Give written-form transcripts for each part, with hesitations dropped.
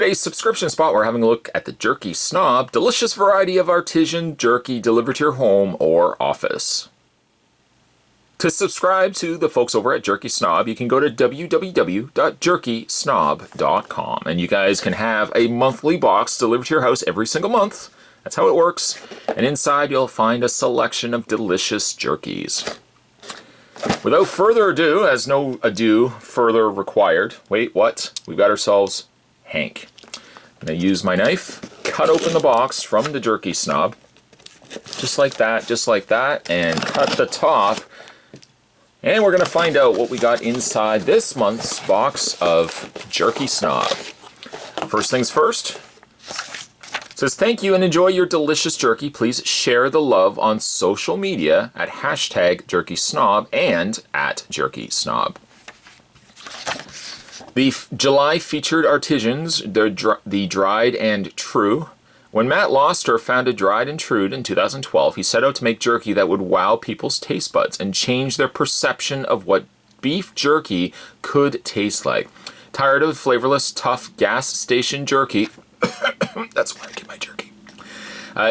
Today's subscription spot, we're having a look at the Jerky Snob, delicious variety of artisan jerky delivered to your home or office. To subscribe to the folks over at Jerky Snob, you can go to www.jerkysnob.com, and you guys can have a monthly box delivered to your house every single month. That's how it works. And inside you'll find a selection of delicious jerkies. Without further ado, as no ado further required, wait, what? We've got ourselves Hank. I'm going to use my knife, cut open the box from the Jerky Snob, just like that, and cut the top. And we're going to find out what we got inside this month's box of Jerky Snob. First things first, it says, thank you and enjoy your delicious jerky. Please share the love on social media at #JerkySnob and at Jerky Snob. The July featured Artisans, the Dried and True. When Matt Loster founded Dried and True in 2012, he set out to make jerky that would wow people's taste buds and change their perception of what beef jerky could taste like. Tired of flavorless, tough gas station jerky, that's where I get my jerky.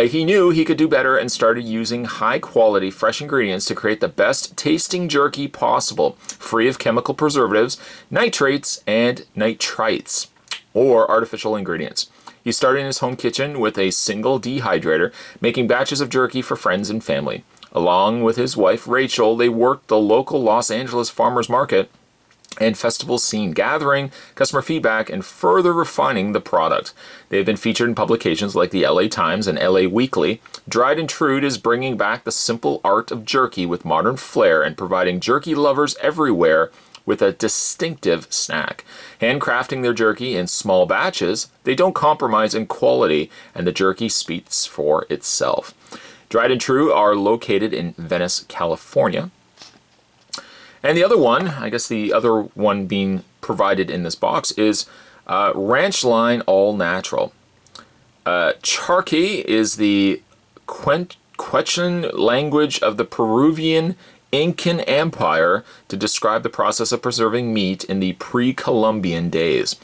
He knew he could do better and started using high-quality, fresh ingredients to create the best tasting jerky possible, free of chemical preservatives, nitrates, and nitrites, or artificial ingredients. He started in his home kitchen with a single dehydrator, making batches of jerky for friends and family. Along with his wife, Rachel, they worked the local Los Angeles farmers market and festival scene, gathering customer feedback and further refining the product. They've been featured in publications like the LA Times and LA Weekly. Dried and True is bringing back the simple art of jerky with modern flair and providing jerky lovers everywhere with a distinctive snack. Handcrafting their jerky in small batches, they don't compromise in quality, and the jerky speaks for itself. Dried and True are located in Venice, California. And the other one, I guess the other one being provided in this box, is Ranchline All Natural. Charki is the Quechua language of the Peruvian Incan Empire to describe the process of preserving meat in the pre-Columbian days.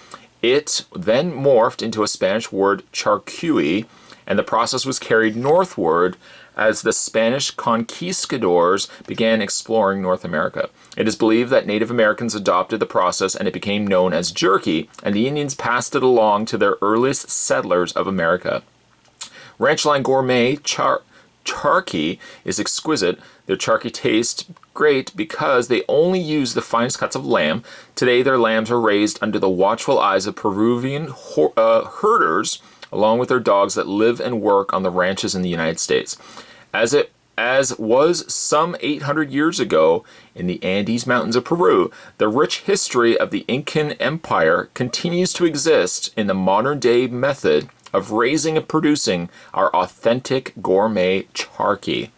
It then morphed into a Spanish word charqui, and the process was carried northward as the Spanish conquistadors began exploring North America. It is believed that Native Americans adopted the process and it became known as jerky, and the Indians passed it along to their earliest settlers of America. Ranchline Gourmet Charki is exquisite. Their charki tastes great because they only use the finest cuts of lamb. Today their lambs are raised under the watchful eyes of Peruvian herders, along with their dogs that live and work on the ranches in the United States. As was some 800 years ago in the Andes Mountains of Peru, the rich history of the Incan Empire continues to exist in the modern day method of raising and producing our authentic gourmet charki.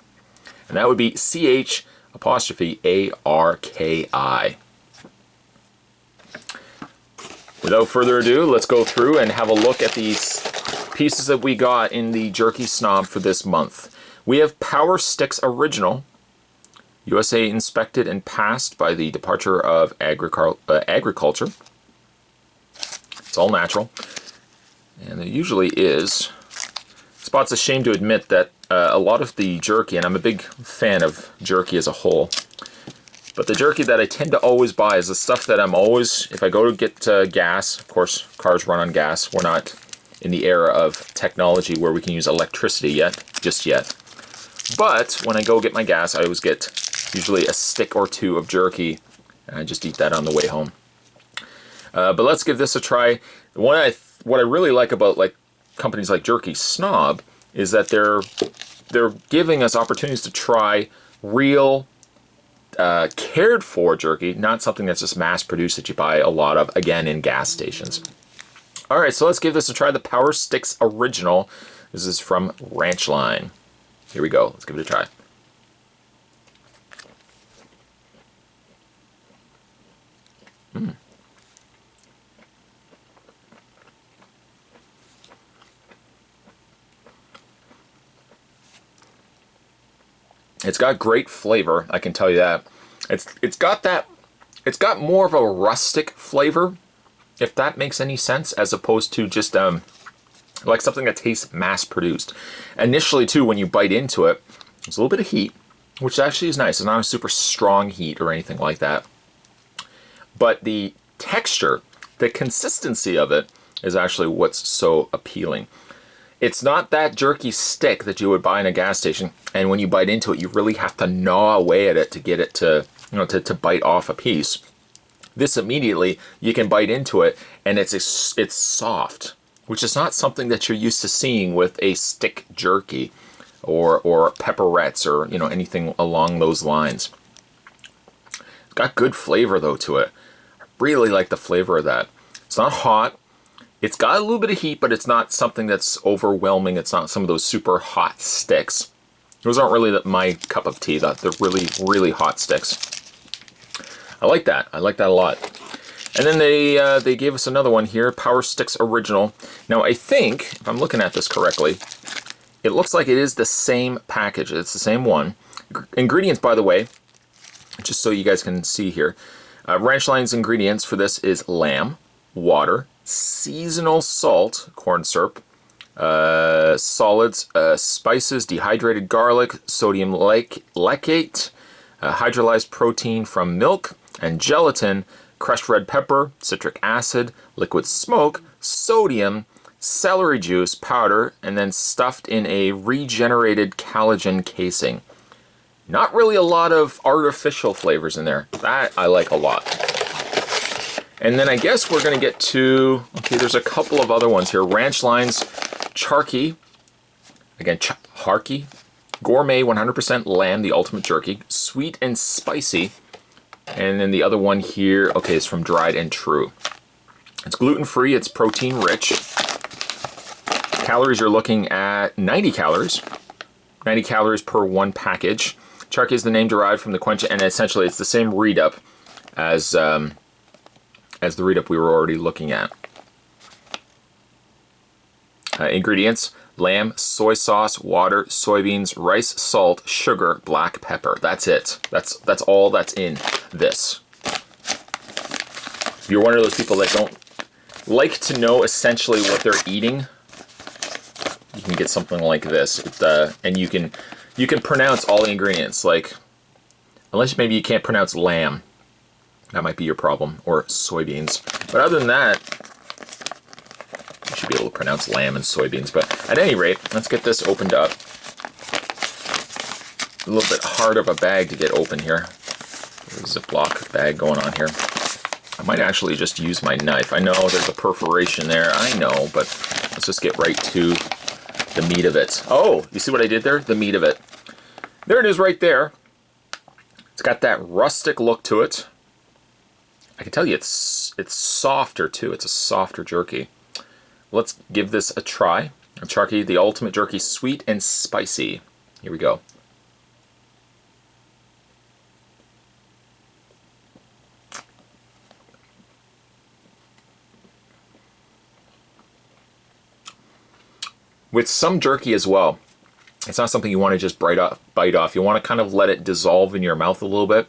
And that would be CH'Arki. Without further ado, let's go through and have a look at these pieces that we got in the Jerky Snob for this month. We have Power Sticks Original, USA inspected and passed by the Department of Agriculture. It's all natural. And there usually is. Spot's ashamed to admit that a lot of the jerky, and I'm a big fan of jerky as a whole, but the jerky that I tend to always buy is the stuff that I'm always, if I go to get gas, of course cars run on gas, we're not in the era of technology where we can use electricity just yet. But when I go get my gas, I always get usually a stick or two of jerky, and I just eat that on the way home. But let's give this a try. What I really like about companies like Jerky Snob is that they're giving us opportunities to try real, cared for jerky, not something that's just mass produced that you buy a lot of, again, in gas stations. All right, so let's give this a try. The Power Sticks Original. This is from Ranchline. Here we go. Let's give it a try. It's got great flavor, I can tell you that. It's got more of a rustic flavor if that makes any sense, as opposed to just like something that tastes mass-produced. Initially, too, when you bite into it, there's a little bit of heat, which actually is nice. It's not a super strong heat or anything like that. But the texture, the consistency of it is actually what's so appealing. It's not that jerky stick that you would buy in a gas station, and when you bite into it, you really have to gnaw away at it to get it to, you know, to bite off a piece. This immediately, you can bite into it, and it's soft, which is not something that you're used to seeing with a stick jerky or pepperettes or, you know, anything along those lines. It's got good flavor though to it. I really like the flavor of that. It's not hot. It's got a little bit of heat, but it's not something that's overwhelming. It's not some of those super hot sticks. Those aren't really my cup of tea. They're really, really hot sticks. I like that. I like that a lot. And then they gave us another one here, Power Sticks Original. Now I think, if I'm looking at this correctly, it looks like it is the same package. It's the same one. Ingredients, by the way, just so you guys can see here. Ranchline's ingredients for this is lamb, water, seasonal salt, corn syrup, solids, spices, dehydrated garlic, sodium lactate, hydrolyzed protein from milk, and gelatin, crushed red pepper, citric acid, liquid smoke, sodium, celery juice powder, and then stuffed in a regenerated collagen casing. Not really a lot of artificial flavors in there. That I like a lot. And then I guess we're going to get to, okay, there's a couple of other ones here. Ranchline's Charki, again, Charki, Gourmet 100% Lamb, the Ultimate Jerky, sweet and spicy. And then the other one here, okay, is from Dried and True. It's gluten-free, it's protein-rich. Calories, you're looking at 90 calories. 90 calories per one package. Charki is the name derived from the quench, and essentially it's the same read-up as the read-up we were already looking at. Ingredients: lamb, soy sauce, water, soybeans, rice, salt, sugar, black pepper. That's it. That's all that's in this. If you're one of those people that don't like to know essentially what they're eating, you can get something like this. And you can pronounce all the ingredients, like, unless maybe you can't pronounce lamb. That might be your problem, or soybeans. But other than that, you should be able to pronounce lamb and soybeans. But at any rate, let's get this opened up. A little bit hard of a bag to get open here. There's a Ziploc bag going on here. I might actually just use my knife. I know there's a perforation there, I know, but let's just get right to the meat of it. Oh, you see what I did there? The meat of it. There it is right there. It's got that rustic look to it. I can tell you it's softer too. It's a softer jerky. Let's give this a try. Charki, the Ultimate Jerky, sweet and spicy. Here we go. With some jerky as well, it's not something you want to just bite off. You want to kind of let it dissolve in your mouth a little bit.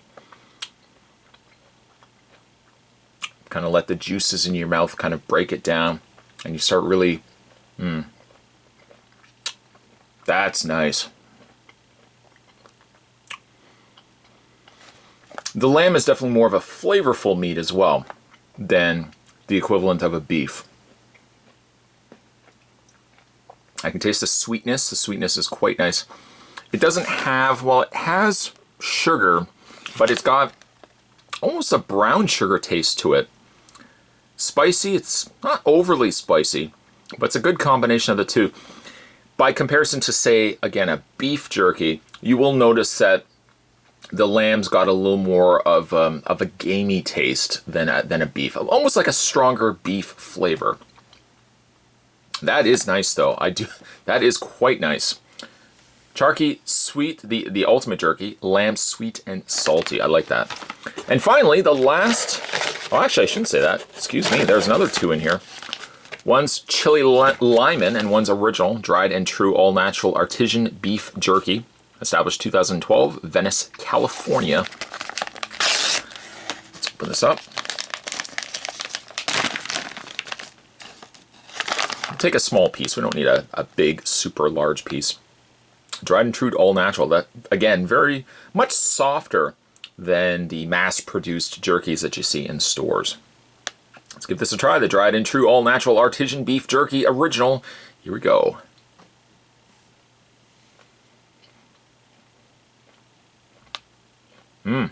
Kind of let the juices in your mouth kind of break it down, and you start really, that's nice. The lamb is definitely more of a flavorful meat as well than the equivalent of a beef. I can taste the sweetness. The sweetness is quite nice. It doesn't have, well, it has sugar, but it's got almost a brown sugar taste to it. Spicy, it's not overly spicy, but it's a good combination of the two. By comparison to, say, again, a beef jerky, you will notice that the lamb's got a little more of a gamey taste than a beef. Almost like a stronger beef flavor. That is nice, though. That is quite nice. Charki, sweet, the Ultimate Jerky, lamb, sweet and salty. I like that. And finally, the last, oh, actually, I shouldn't say that. Excuse me, there's another two in here. One's chili lemon and one's original, dried and true, all-natural artisan beef jerky. Established 2012, Venice, California. Let's open this up. take a small piece. We don't need a big, super large piece. Dried and trued, all natural. That, again, very much softer than the mass-produced jerkies that you see in stores. Let's give this a try. The dried and true, all natural artisan beef jerky original. Here we go. Mmm.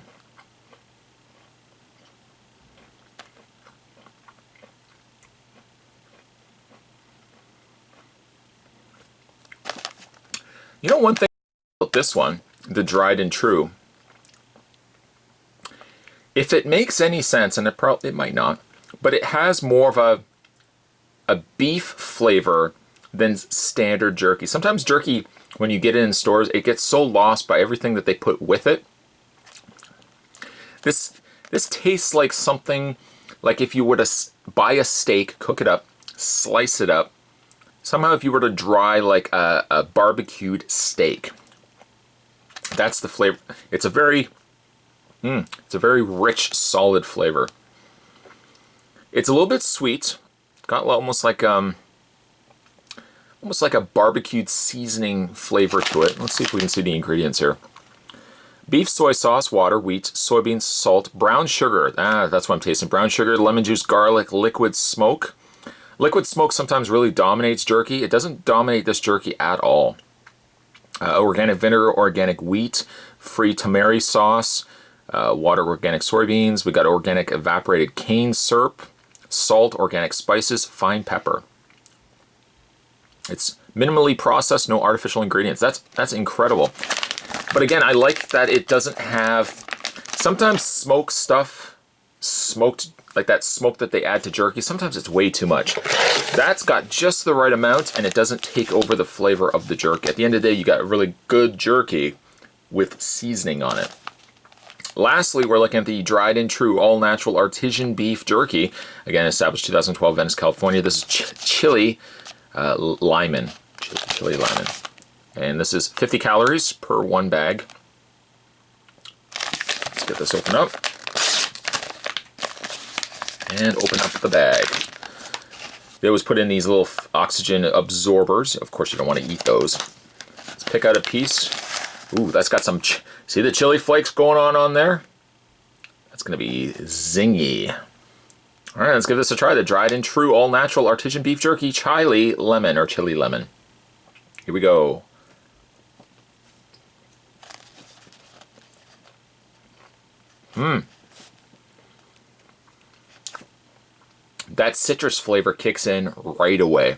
You know, one thing about this one, the dried and true, if it makes any sense, and it might not, but it has more of a beef flavor than standard jerky. Sometimes jerky, when you get it in stores, it gets so lost by everything that they put with it. This tastes like something, like if you were to buy a steak, cook it up, slice it up, somehow if you were to dry like a barbecued steak. That's the flavor. It's a very rich, solid flavor. It's a little bit sweet. Got almost like a barbecued seasoning flavor to it. Let's see if we can see the ingredients here. Beef, soy sauce, water, wheat, soybeans, salt, brown sugar. That's what I'm tasting. Brown sugar, lemon juice, garlic, liquid smoke. Liquid smoke sometimes really dominates jerky. It doesn't dominate this jerky at all. Organic vinegar, organic wheat, free tamari sauce, water, organic soybeans. We got organic evaporated cane syrup, salt, organic spices, fine pepper. It's minimally processed, no artificial ingredients. That's incredible. But again, I like that it doesn't have, sometimes smoked stuff, smoked, like that smoke that they add to jerky, sometimes it's way too much. That's got just the right amount and it doesn't take over the flavor of the jerky. At the end of the day, you got really good jerky with seasoning on it. Lastly, we're looking at the dried and true all natural artisan beef jerky. Again, established 2012, Venice, California. This is chili lemon. Chili lemon. And this is 50 calories per one bag. Let's get this open up. And open up the bag. They always put in these little oxygen absorbers. Of course, you don't want to eat those. Let's pick out a piece. Ooh, that's got some, see the chili flakes going on there? That's going to be zingy. All right, let's give this a try. The dried and true all natural artisan beef jerky chili lemon or chili lemon. Here we go. That citrus flavor kicks in right away.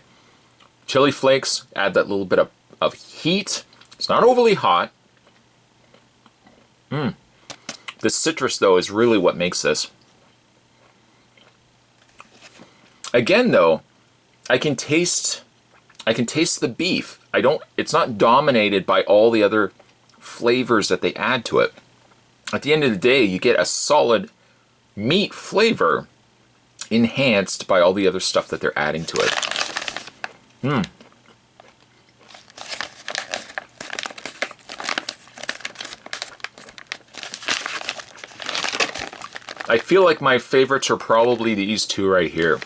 Chili flakes add that little bit of heat. It's not overly hot. The citrus, though, is really what makes this. Again, though, I can taste the beef. It's not dominated by all the other flavors that they add to it. At the end of the day, you get a solid meat flavor enhanced by all the other stuff that they're adding to it. I feel like my favorites are probably these two right here.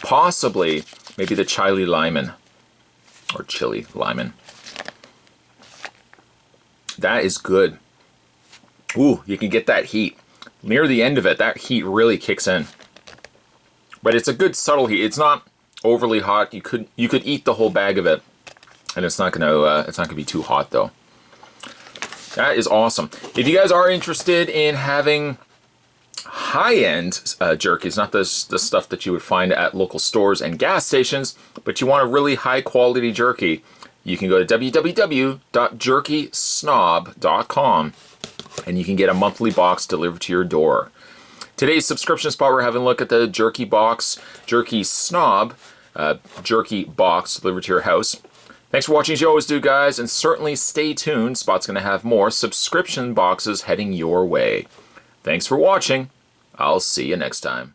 Possibly, maybe the chili lemon or chili lemon. That is good. Ooh, you can get that heat. Near the end of it, that heat really kicks in. But it's a good subtle heat. It's not overly hot. You could eat the whole bag of it, and it's not gonna be too hot though. That is awesome. If you guys are interested in having high-end jerkies, not the stuff that you would find at local stores and gas stations, but you want a really high-quality jerky, you can go to www.jerkysnob.com and you can get a monthly box delivered to your door. Today's subscription spot, we're having a look at the jerky box, Jerky Snob jerky box delivered to your house. Thanks for watching as you always do, guys, and certainly stay tuned. Spot's going to have more subscription boxes heading your way. Thanks for watching. I'll see you next time.